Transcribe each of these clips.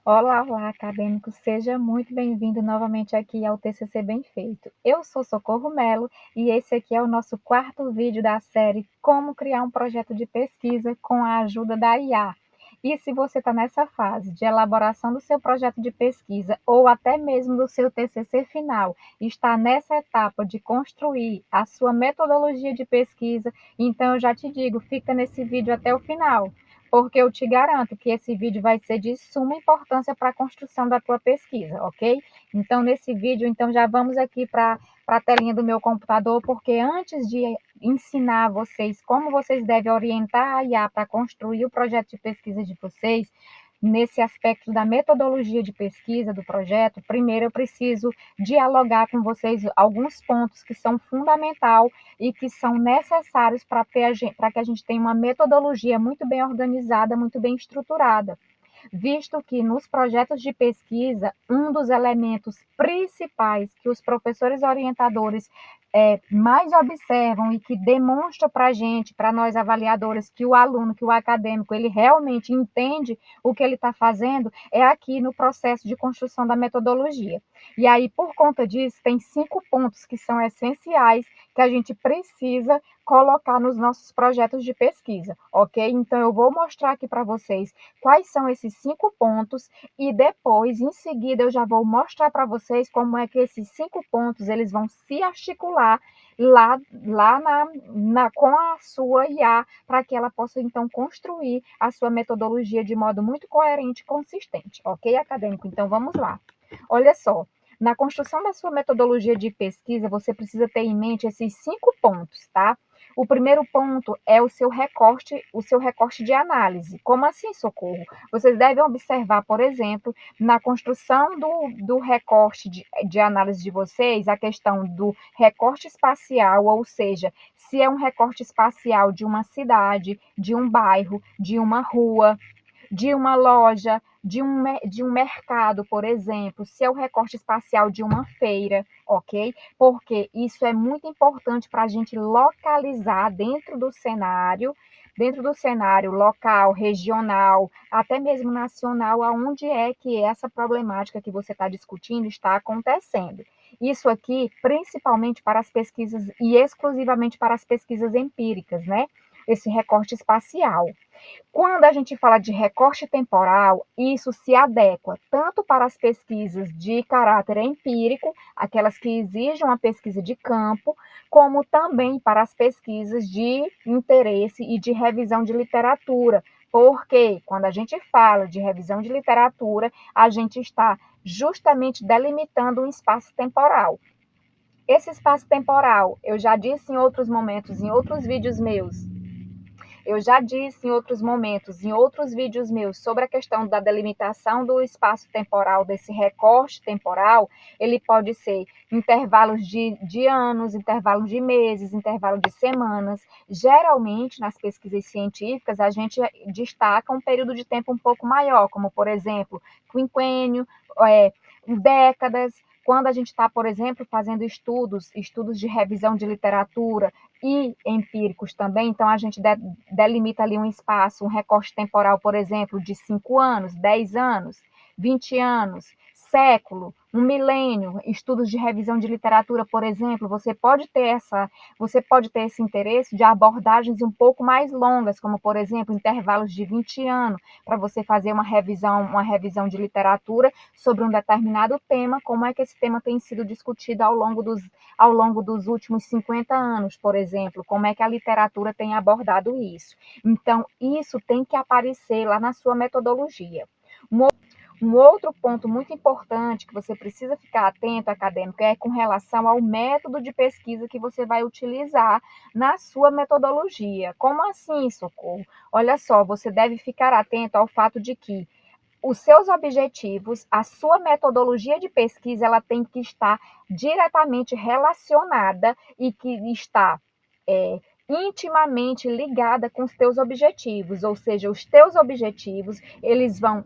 Olá, olá, acadêmico, seja muito bem-vindo novamente aqui ao TCC Bem Feito. Eu sou Socorro Melo e esse aqui é o nosso quarto vídeo da série Como Criar um Projeto de Pesquisa com a ajuda da IA. E se você está nessa fase de elaboração do seu projeto de pesquisa ou até mesmo do seu TCC final, está nessa etapa de construir a sua metodologia de pesquisa, então eu já te digo, fica nesse vídeo até o final porque eu te garanto que esse vídeo vai ser de suma importância para a construção da tua pesquisa, ok? Então, nesse vídeo, então já vamos aqui para a telinha do meu computador, porque antes de ensinar vocês como vocês devem orientar a IA para construir o projeto de pesquisa de vocês, nesse aspecto da metodologia de pesquisa do projeto, primeiro eu preciso dialogar com vocês alguns pontos que são fundamentais e que são necessários para que a gente tenha uma metodologia muito bem organizada, muito bem estruturada, visto que nos projetos de pesquisa, um dos elementos principais que os professores orientadores mais observam e que demonstram para a gente, para nós avaliadores, que o aluno, que o acadêmico, ele realmente entende o que ele está fazendo, é aqui no processo de construção da metodologia. E aí, por conta disso, tem 5 pontos que são essenciais que a gente precisa colocar nos nossos projetos de pesquisa, ok? Então, eu vou mostrar aqui para vocês quais são esses 5 pontos e depois, em seguida, eu já vou mostrar para vocês como é que esses 5 pontos eles vão se articular com a sua IA para que ela possa, então, construir a sua metodologia de modo muito coerente e consistente, ok, acadêmico? Então, vamos lá. Olha só, na construção da sua metodologia de pesquisa, você precisa ter em mente esses 5 pontos, tá? O primeiro ponto é o seu recorte de análise. Como assim, Socorro? Vocês devem observar, por exemplo, na construção do recorte de análise de vocês, a questão do recorte espacial, ou seja, se é um recorte espacial de uma cidade, de um bairro, de uma rua, de uma loja, de um mercado, por exemplo, se é o recorte espacial de uma feira, ok? Porque isso é muito importante para a gente localizar dentro do cenário local, regional, até mesmo nacional, aonde é que essa problemática que você está discutindo está acontecendo. Isso aqui, principalmente para as pesquisas e exclusivamente para as pesquisas empíricas, né? Esse recorte espacial. Quando a gente fala de recorte temporal, isso se adequa tanto para as pesquisas de caráter empírico, aquelas que exigem uma pesquisa de campo, como também para as pesquisas de interesse e de revisão de literatura. Porque quando a gente fala de revisão de literatura, a gente está justamente delimitando um espaço temporal. Esse espaço temporal, eu já disse em outros momentos, em outros vídeos meus, eu já disse em outros momentos, em outros vídeos meus, sobre a questão da delimitação do espaço temporal, desse recorte temporal, ele pode ser intervalos de anos, intervalos de meses, intervalos de semanas. Geralmente, nas pesquisas científicas, a gente destaca um período de tempo um pouco maior, como, por exemplo, quinquênio, décadas. Quando a gente está, por exemplo, fazendo estudos de revisão de literatura, e empíricos também, então a gente delimita ali um espaço, um recorte temporal, por exemplo, de 5 anos, 10 anos, 20 anos, século, um milênio, estudos de revisão de literatura, por exemplo, você pode ter esse interesse de abordagens um pouco mais longas, como por exemplo, intervalos de 20 anos, para você fazer uma revisão de literatura sobre um determinado tema, como é que esse tema tem sido discutido ao longo dos últimos 50 anos, por exemplo, como é que a literatura tem abordado isso. Então, isso tem que aparecer lá na sua metodologia. Um outro ponto muito importante que você precisa ficar atento, acadêmico, é com relação ao método de pesquisa que você vai utilizar na sua metodologia. Como assim, Socorro? Olha só, você deve ficar atento ao fato de que os seus objetivos, a sua metodologia de pesquisa, ela tem que estar diretamente relacionada e que está intimamente ligada com os teus objetivos, ou seja, os teus objetivos eles vão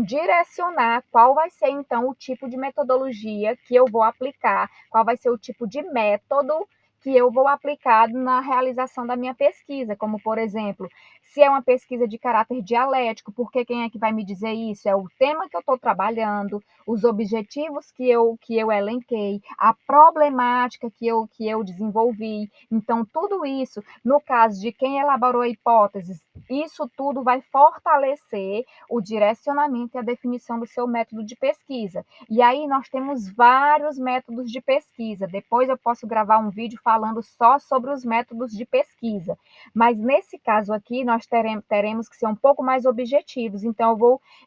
direcionar qual vai ser então o tipo de metodologia que eu vou aplicar, qual vai ser o tipo de método que eu vou aplicar na realização da minha pesquisa, como, por exemplo, se é uma pesquisa de caráter dialético, porque quem é que vai me dizer isso? É o tema que eu estou trabalhando, os objetivos que eu elenquei, a problemática que eu desenvolvi. Então, tudo isso, no caso de quem elaborou a hipótese, isso tudo vai fortalecer o direcionamento e a definição do seu método de pesquisa. E aí nós temos vários métodos de pesquisa. Depois eu posso gravar um vídeo falando só sobre os métodos de pesquisa. Mas nesse caso aqui, nós teremos que ser um pouco mais objetivos. Então,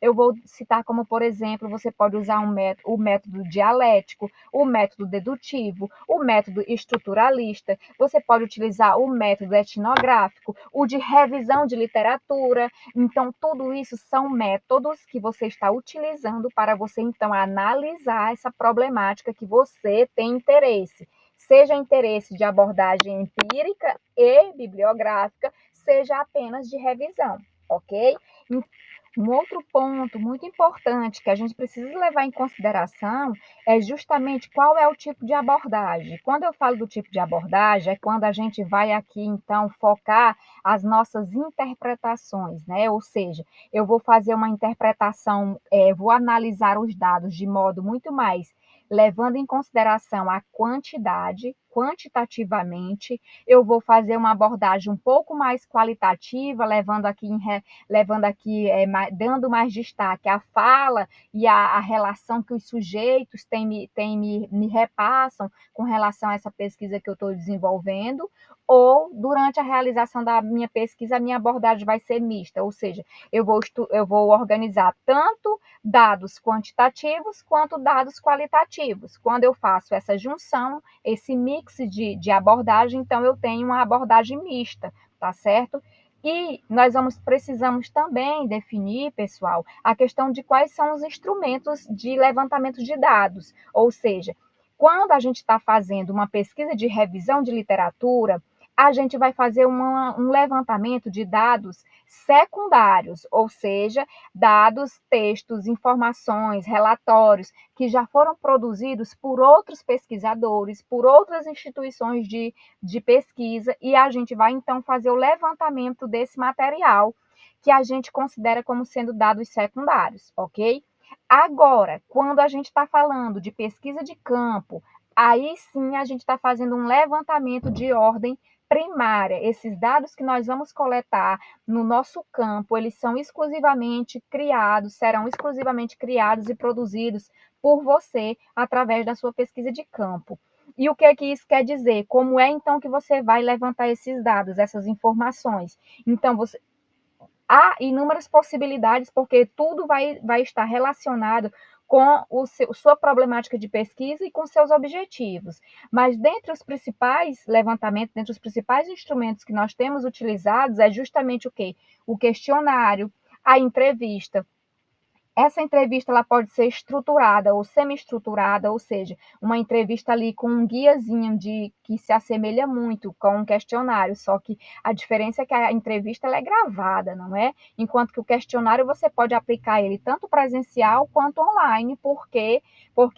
eu vou citar como, por exemplo, você pode usar o método dialético, o método dedutivo, o método estruturalista, você pode utilizar o método etnográfico, o de revisão de literatura. Então, tudo isso são métodos que você está utilizando para você, então, analisar essa problemática que você tem interesse. Seja interesse de abordagem empírica e bibliográfica, seja apenas de revisão, ok? Um outro ponto muito importante que a gente precisa levar em consideração é justamente qual é o tipo de abordagem. Quando eu falo do tipo de abordagem, é quando a gente vai aqui, então, focar as nossas interpretações, né? Ou seja, eu vou fazer uma interpretação, vou analisar os dados de modo muito mais levando em consideração a quantidade, quantitativamente, eu vou fazer uma abordagem um pouco mais qualitativa, dando mais destaque à fala e à relação que os sujeitos me repassam com relação a essa pesquisa que eu estou desenvolvendo, ou durante a realização da minha pesquisa, a minha abordagem vai ser mista, ou seja, eu vou organizar tanto dados quantitativos quanto dados qualitativos. Quando eu faço essa junção, esse mix de abordagem, então eu tenho uma abordagem mista, tá certo? E precisamos também definir, pessoal, a questão de quais são os instrumentos de levantamento de dados. Ou seja, quando a gente está fazendo uma pesquisa de revisão de literatura, a gente vai fazer um levantamento de dados secundários, ou seja, dados, textos, informações, relatórios que já foram produzidos por outros pesquisadores, por outras instituições de pesquisa, e a gente vai então fazer o levantamento desse material que a gente considera como sendo dados secundários, ok? Agora, quando a gente está falando de pesquisa de campo, aí sim a gente está fazendo um levantamento de ordem primária. Esses dados que nós vamos coletar no nosso campo, eles são exclusivamente criados, serão exclusivamente criados e produzidos por você através da sua pesquisa de campo. E o que é que isso quer dizer? Como é então que você vai levantar esses dados, essas informações? Então, há inúmeras possibilidades, porque tudo vai estar relacionado com sua problemática de pesquisa e com seus objetivos. Mas dentre os principais levantamentos, dentre os principais instrumentos que nós temos utilizados, é justamente o quê? O questionário, a entrevista. Essa entrevista ela pode ser estruturada ou semi-estruturada, ou seja, uma entrevista ali com um guiazinho que se assemelha muito com um questionário, só que a diferença é que a entrevista ela é gravada, não é? Enquanto que o questionário você pode aplicar ele tanto presencial quanto online, porque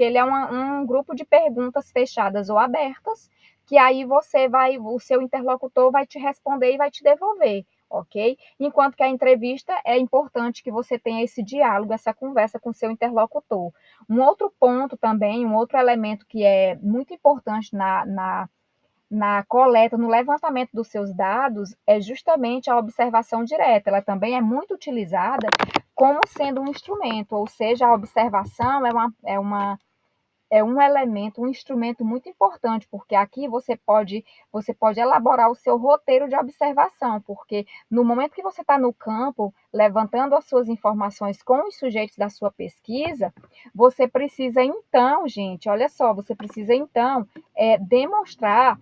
ele é um grupo de perguntas fechadas ou abertas, que aí o seu interlocutor vai te responder e vai te devolver, ok? Enquanto que a entrevista é importante que você tenha esse diálogo, essa conversa com seu interlocutor. Um outro ponto também, um outro elemento que é muito importante na coleta, no levantamento dos seus dados, é justamente a observação direta. Ela também é muito utilizada como sendo um instrumento, ou seja, a observação é um elemento, um instrumento muito importante, porque aqui você pode elaborar o seu roteiro de observação, porque no momento que você está no campo, levantando as suas informações com os sujeitos da sua pesquisa, você precisa então, gente, olha só, você precisa então demonstrar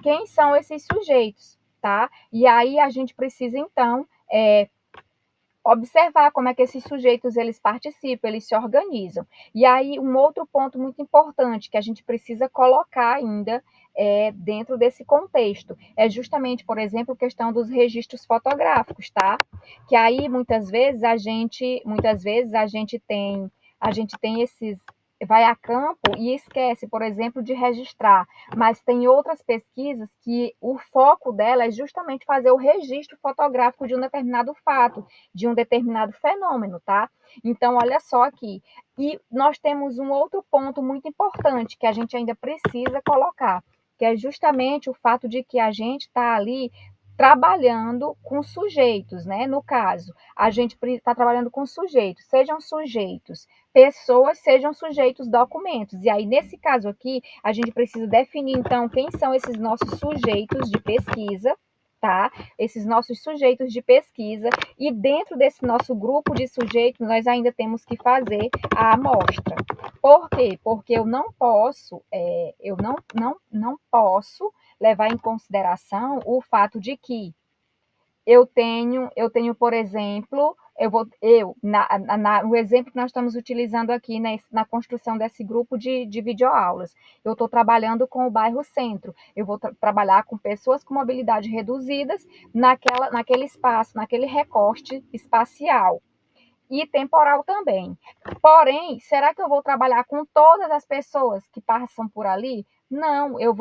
quem são esses sujeitos, tá? E aí a gente precisa então observar como é que esses sujeitos eles participam, eles se organizam. E aí um outro ponto muito importante que a gente precisa colocar ainda dentro desse contexto é justamente, por exemplo, a questão dos registros fotográficos, tá? Que aí muitas vezes a gente tem vai a campo e esquece, por exemplo, de registrar. Mas tem outras pesquisas que o foco dela é justamente fazer o registro fotográfico de um determinado fato, de um determinado fenômeno, tá? Então, olha só aqui. E nós temos um outro ponto muito importante que a gente ainda precisa colocar, que é justamente o fato de que a gente está ali trabalhando com sujeitos, né? No caso, a gente está trabalhando com sujeitos, sejam sujeitos pessoas, sejam sujeitos documentos. E aí, nesse caso aqui, a gente precisa definir, então, quem são esses nossos sujeitos de pesquisa, tá? Esses nossos sujeitos de pesquisa. E dentro desse nosso grupo de sujeitos, nós ainda temos que fazer a amostra. Por quê? Porque eu não posso, não posso levar em consideração o fato de que por exemplo, o exemplo que nós estamos utilizando aqui na construção desse grupo de videoaulas, eu estou trabalhando com o bairro Centro, eu vou trabalhar com pessoas com mobilidade reduzidas naquele espaço, naquele recorte espacial e temporal também. Porém, será que eu vou trabalhar com todas as pessoas que passam por ali? Não, eu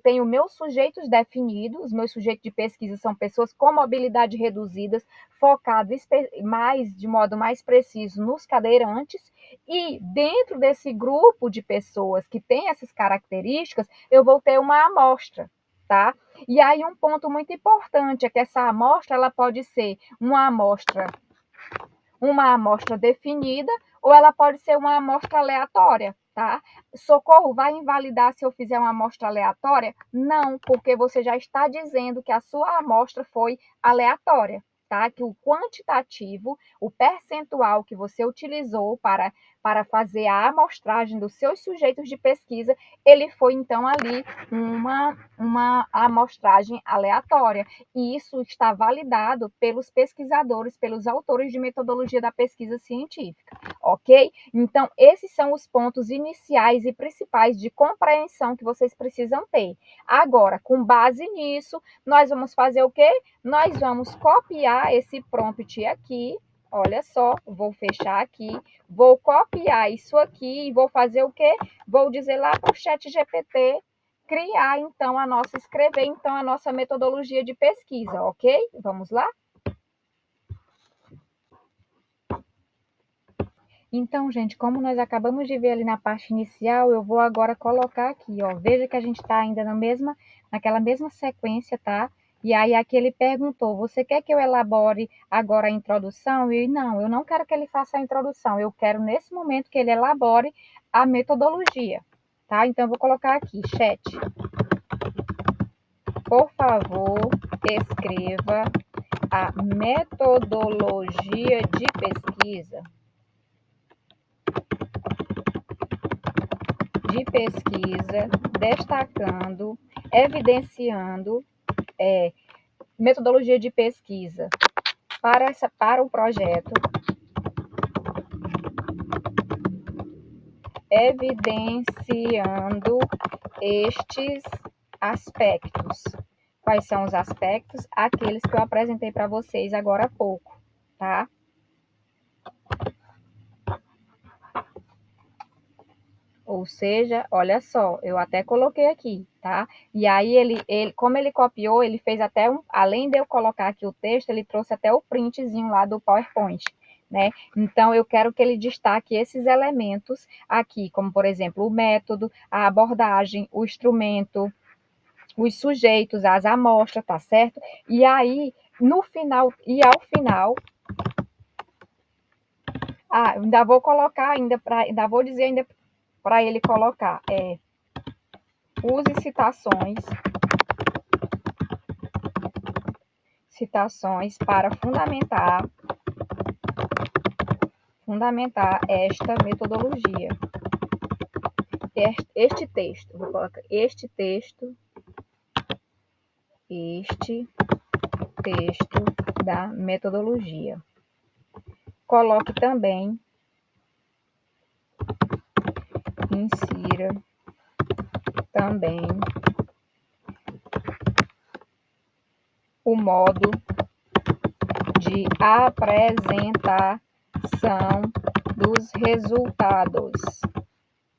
tenho meus sujeitos definidos, os meus sujeitos de pesquisa são pessoas com mobilidade reduzidas, focados de modo mais preciso nos cadeirantes, e dentro desse grupo de pessoas que tem essas características, eu vou ter uma amostra, tá? E aí um ponto muito importante é que essa amostra ela pode ser uma amostra definida ou ela pode ser uma amostra aleatória, tá? Socorro, vai invalidar se eu fizer uma amostra aleatória? Não, porque você já está dizendo que a sua amostra foi aleatória, tá? Que o quantitativo, o percentual que você utilizou para fazer a amostragem dos seus sujeitos de pesquisa, ele foi então ali uma amostragem aleatória. E isso está validado pelos pesquisadores, pelos autores de metodologia da pesquisa científica, ok? Então, esses são os pontos iniciais e principais de compreensão que vocês precisam ter. Agora, com base nisso, nós vamos fazer o quê? Nós vamos copiar esse prompt aqui. Olha só, vou fechar aqui, vou copiar isso aqui e vou fazer o quê? Vou dizer lá para o chat GPT escrever então a nossa metodologia de pesquisa, ok? Vamos lá? Então, gente, como nós acabamos de ver ali na parte inicial, eu vou agora colocar aqui, ó. Veja que a gente está ainda naquela mesma sequência, tá? E aí aqui ele perguntou, você quer que eu elabore agora a introdução? E não, eu não quero que ele faça a introdução, eu quero nesse momento que ele elabore a metodologia, tá? Então, eu vou colocar aqui, chat. Por favor, escreva a metodologia de pesquisa. Destacando, evidenciando metodologia de pesquisa para o projeto, evidenciando estes aspectos. Quais são os aspectos? Aqueles que eu apresentei para vocês agora há pouco, tá? Ou seja, olha só, eu até coloquei aqui, tá? E aí como ele copiou, ele fez até além de eu colocar aqui o texto, ele trouxe até o printzinho lá do PowerPoint, né? Então eu quero que ele destaque esses elementos aqui, como por exemplo, o método, a abordagem, o instrumento, os sujeitos, as amostras, tá certo? E aí, no final e ao final, ainda vou colocar ainda vou dizer ainda para ele colocar, use citações para fundamentar esta metodologia. Este texto, vou colocar este texto da metodologia. Coloque também, insira também o modo de apresentação dos resultados.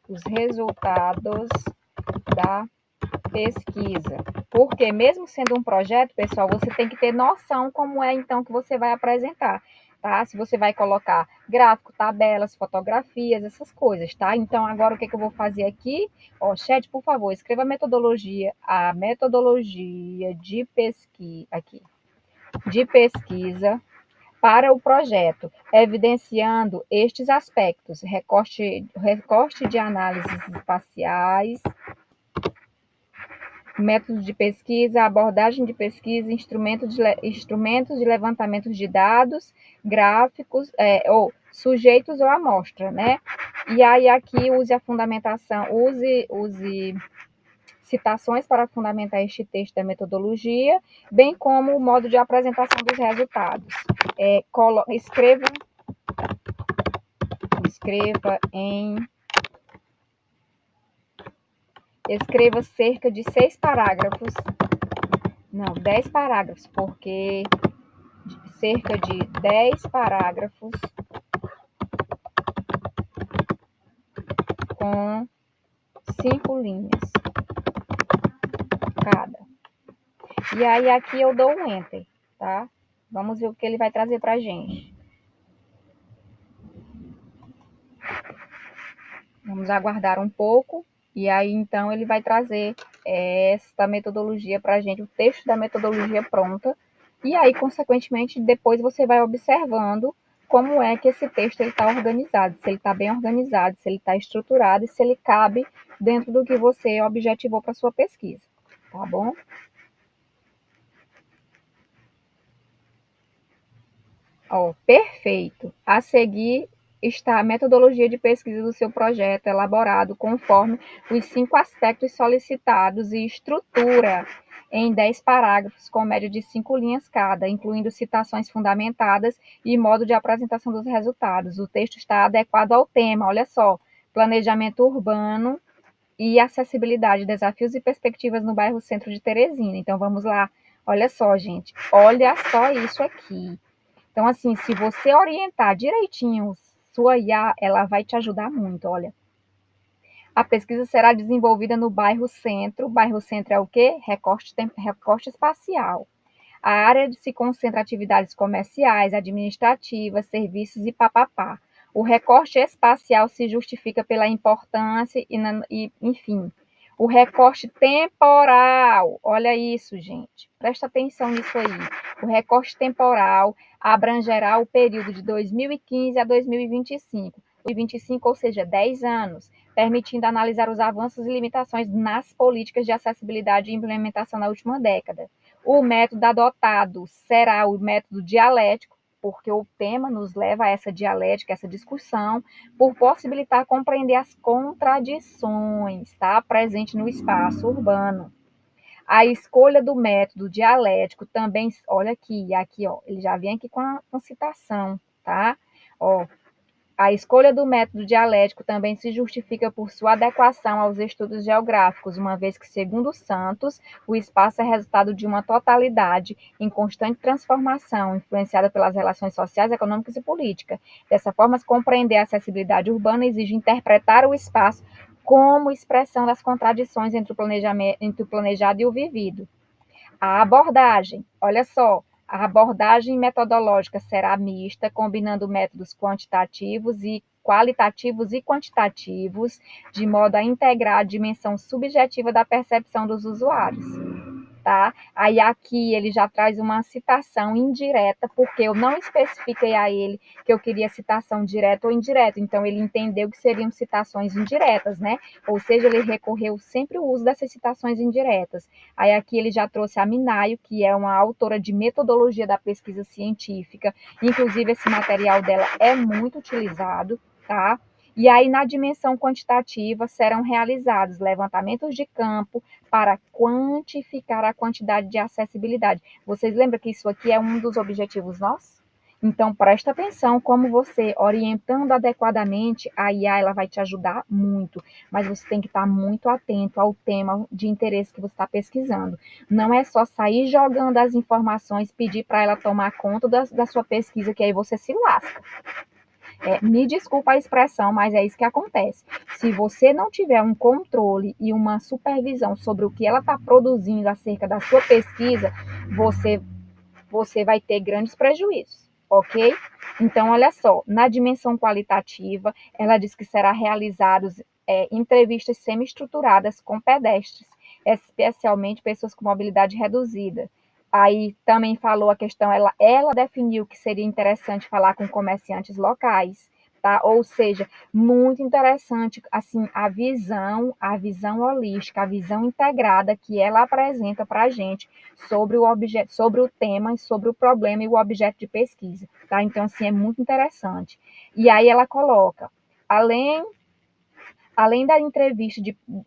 os resultados da pesquisa. Porque mesmo sendo um projeto, pessoal, você tem que ter noção como é então que você vai apresentar, tá? Se você vai colocar gráfico, tabelas, fotografias, essas coisas, tá? Então agora o que eu vou fazer aqui? Ó, chat, por favor, escreva a metodologia de pesquisa aqui, de pesquisa para o projeto, evidenciando estes aspectos: recorte de análises espaciais, métodos de pesquisa, abordagem de pesquisa, instrumentos de levantamento de dados, gráficos, ou sujeitos ou amostra, né? E aí aqui use a fundamentação, use citações para fundamentar este texto da metodologia, bem como o modo de apresentação dos resultados. Escreva cerca de 6 parágrafos, não, 10 parágrafos, porque cerca de 10 parágrafos com 5 linhas cada. E aí aqui eu dou um enter, tá? Vamos ver o que ele vai trazer pra gente. Vamos aguardar um pouco. E aí, então, ele vai trazer esta metodologia para a gente, o texto da metodologia pronta. E aí, consequentemente, depois você vai observando como é que esse texto está organizado, se ele está bem organizado, se ele está estruturado e se ele cabe dentro do que você objetivou para a sua pesquisa, tá bom? Ó, perfeito. A seguir está a metodologia de pesquisa do seu projeto, elaborado conforme os 5 aspectos solicitados e estrutura em 10 parágrafos, com média de 5 linhas cada, incluindo citações fundamentadas e modo de apresentação dos resultados. O texto está adequado ao tema, olha só, planejamento urbano e acessibilidade, desafios e perspectivas no bairro Centro de Teresina. Então, vamos lá. Olha só, gente, olha só isso aqui. Então, assim, se você orientar direitinho sua IA, ela vai te ajudar muito. Olha, a pesquisa será desenvolvida no bairro Centro. Bairro Centro é o quê? Recorte espacial. A área se concentra atividades comerciais, administrativas, serviços e papapá. O recorte espacial se justifica pela importância enfim. O recorte temporal, olha isso, gente, presta atenção nisso aí. O recorte temporal abrangerá o período de 2015 a 2025, ou seja, 10 anos, permitindo analisar os avanços e limitações nas políticas de acessibilidade e implementação na última década. O método adotado será o método dialético, porque o tema nos leva a essa dialética, essa discussão, por possibilitar compreender as contradições, tá? Presente no espaço urbano. A escolha do método dialético também, olha aqui, ó, ele já vem aqui com citação, tá? Ó, a escolha do método dialético também se justifica por sua adequação aos estudos geográficos, uma vez que, segundo Santos, o espaço é resultado de uma totalidade em constante transformação, influenciada pelas relações sociais, econômicas e políticas. Dessa forma, compreender a acessibilidade urbana exige interpretar o espaço como expressão das contradições entre o planejado e o vivido. A abordagem, olha só, a abordagem metodológica será mista, combinando métodos qualitativos e quantitativos, de modo a integrar a dimensão subjetiva da percepção dos usuários. Tá? Aí aqui ele já traz uma citação indireta, porque eu não especifiquei a ele que eu queria citação direta ou indireta, então ele entendeu que seriam citações indiretas, né? Ou seja, ele recorreu sempre ao uso dessas citações indiretas. Aí aqui ele já trouxe a Minayo, que é uma autora de metodologia da pesquisa científica, inclusive esse material dela é muito utilizado, tá? E aí, na dimensão quantitativa, serão realizados levantamentos de campo para quantificar a quantidade de acessibilidade. Vocês lembram que isso aqui é um dos objetivos nossos? Então, presta atenção como você, orientando adequadamente, a IA ela vai te ajudar muito, mas você tem que estar muito atento ao tema de interesse que você está pesquisando. Não é só sair jogando as informações, pedir para ela tomar conta da sua pesquisa, que aí você se lasca. Me desculpa a expressão, mas é isso que acontece. Se você não tiver um controle e uma supervisão sobre o que ela está produzindo acerca da sua pesquisa, você vai ter grandes prejuízos, ok? Então, olha só, na dimensão qualitativa, ela diz que será realizados entrevistas semi-estruturadas com pedestres, especialmente pessoas com mobilidade reduzida. Aí também falou a questão, ela definiu que seria interessante falar com comerciantes locais, tá? Ou seja, muito interessante, assim, a visão holística, a visão integrada que ela apresenta para a gente sobre o objeto, sobre o tema e sobre o problema e o objeto de pesquisa, tá? Então, assim, é muito interessante. E aí ela coloca, além da entrevista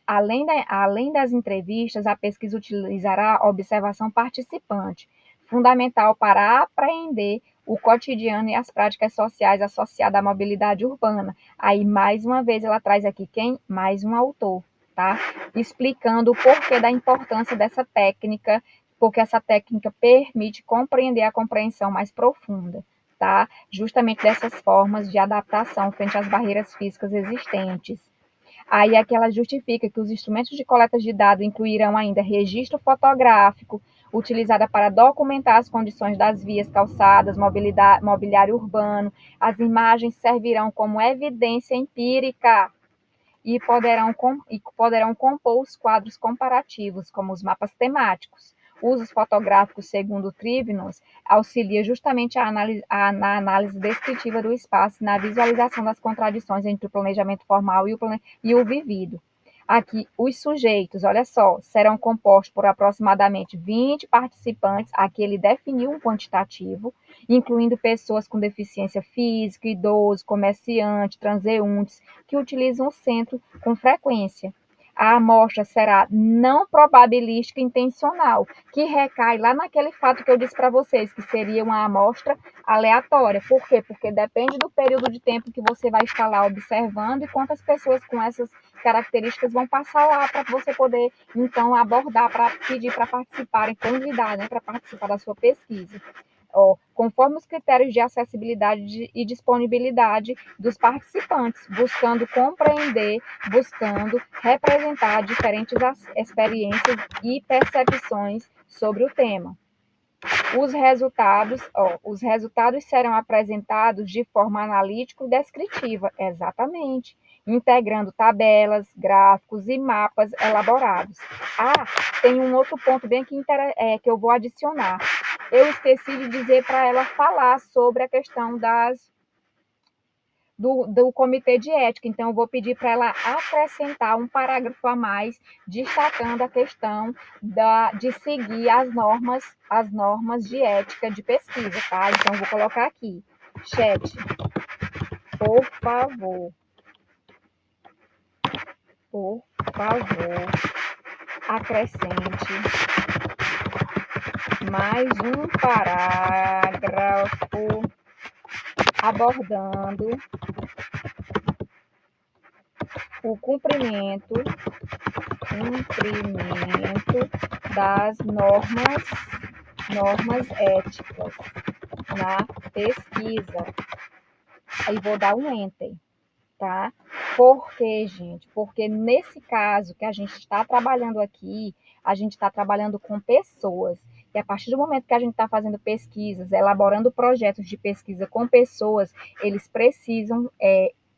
além das entrevistas, a pesquisa utilizará a observação participante, fundamental para apreender o cotidiano e as práticas sociais associadas à mobilidade urbana. Aí, mais uma vez, ela traz aqui quem? Mais um autor, tá? Explicando o porquê da importância dessa técnica, porque essa técnica permite compreender a compreensão mais profunda, tá? Justamente dessas formas de adaptação frente às barreiras físicas existentes. Aí aqui ela justifica que os instrumentos de coleta de dados incluirão ainda registro fotográfico, utilizada para documentar as condições das vias, calçadas, mobiliário urbano. As imagens servirão como evidência empírica e poderão compor os quadros comparativos, como os mapas temáticos. Usos fotográficos, segundo Trivinos, auxilia justamente na análise descritiva do espaço e na visualização das contradições entre o planejamento formal e o vivido. Aqui, os sujeitos, olha só, serão compostos por aproximadamente 20 participantes. Aqui ele definiu um quantitativo, incluindo pessoas com deficiência física, idosos, comerciantes, transeuntes, que utilizam o centro com frequência. A amostra será não probabilística intencional, que recai lá naquele fato que eu disse para vocês, que seria uma amostra aleatória. Por quê? Porque depende do período de tempo que você vai estar lá observando e quantas pessoas com essas características vão passar lá para você poder, então, abordar, para pedir para participarem, convidar, né, para participar da sua pesquisa. Conforme os critérios de acessibilidade e disponibilidade dos participantes, buscando compreender, buscando representar diferentes experiências e percepções sobre o tema. Os resultados serão apresentados de forma analítica e descritiva, exatamente, integrando tabelas, gráficos e mapas elaborados. Tem um outro ponto bem que eu vou adicionar. Eu esqueci de dizer para ela falar sobre a questão do comitê de ética. Então, eu vou pedir para ela acrescentar um parágrafo a mais, destacando a questão de seguir as normas de ética de pesquisa, tá? Então, eu vou colocar aqui. Chat, por favor, acrescente mais um parágrafo abordando o cumprimento das normas éticas na pesquisa. Aí vou dar um enter, tá? Por quê, gente? Porque nesse caso que a gente está trabalhando aqui, a gente está trabalhando com pessoas. E a partir do momento que a gente está fazendo pesquisas, elaborando projetos de pesquisa com pessoas, eles precisam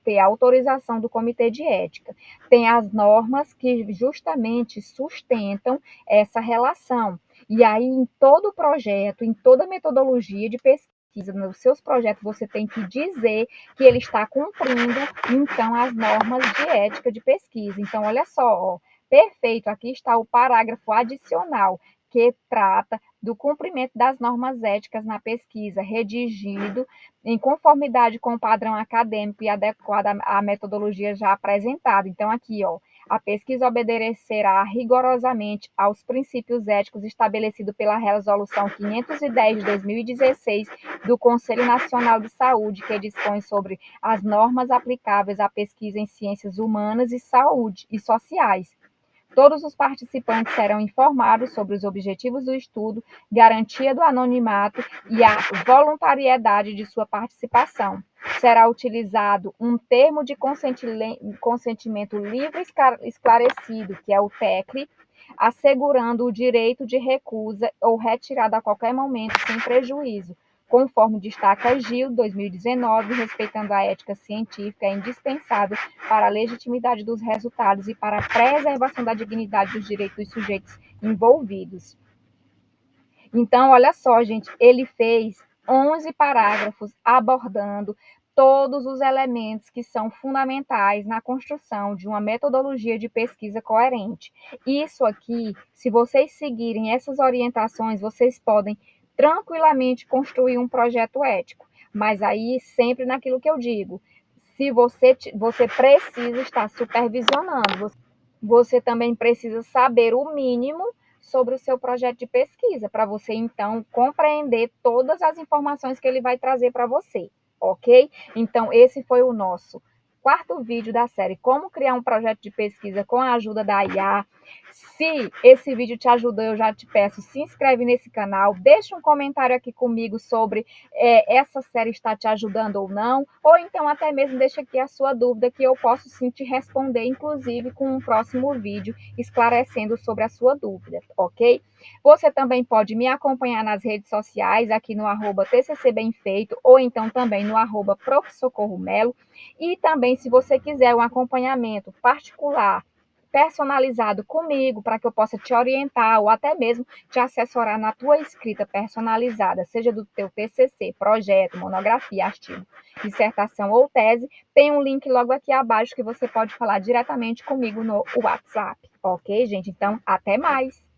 ter autorização do comitê de ética. Tem as normas que justamente sustentam essa relação. E aí, em todo projeto, em toda metodologia de pesquisa, nos seus projetos, você tem que dizer que ele está cumprindo, então, as normas de ética de pesquisa. Então, olha só, ó, perfeito, aqui está o parágrafo adicional, que trata do cumprimento das normas éticas na pesquisa, redigido em conformidade com o padrão acadêmico e adequado à metodologia já apresentada. Então, aqui, ó, a pesquisa obedecerá rigorosamente aos princípios éticos estabelecidos pela Resolução 510 de 2016 do Conselho Nacional de Saúde, que dispõe sobre as normas aplicáveis à pesquisa em ciências humanas e saúde e sociais, Todos os participantes serão informados sobre os objetivos do estudo, garantia do anonimato e a voluntariedade de sua participação. Será utilizado um termo de consentimento livre e esclarecido, que é o TECLE, assegurando o direito de recusa ou retirada a qualquer momento, sem prejuízo, conforme destaca Gil, 2019, respeitando a ética científica, é indispensável para a legitimidade dos resultados e para a preservação da dignidade dos direitos dos sujeitos envolvidos. Então, olha só, gente, ele fez 11 parágrafos abordando todos os elementos que são fundamentais na construção de uma metodologia de pesquisa coerente. Isso aqui, se vocês seguirem essas orientações, vocês podem tranquilamente construir um projeto ético. Mas aí, sempre naquilo que eu digo, se você precisa estar supervisionando, você também precisa saber o mínimo sobre o seu projeto de pesquisa, para você então compreender todas as informações que ele vai trazer para você, ok? Então, esse foi o nosso quarto vídeo da série Como Criar um Projeto de Pesquisa com a Ajuda da IA. Se esse vídeo te ajudou, eu já te peço, se inscreve nesse canal, deixa um comentário aqui comigo sobre essa série está te ajudando ou não, ou então até mesmo deixa aqui a sua dúvida que eu posso sim te responder, inclusive com um próximo vídeo esclarecendo sobre a sua dúvida, ok? Você também pode me acompanhar nas redes sociais, aqui no @TCC Bem Feito, ou então também no @Prof. Socorro Melo, e também se você quiser um acompanhamento particular, personalizado comigo, para que eu possa te orientar ou até mesmo te assessorar na tua escrita personalizada, seja do teu TCC, projeto, monografia, artigo, dissertação ou tese, tem um link logo aqui abaixo que você pode falar diretamente comigo no WhatsApp, ok, gente? Então, até mais!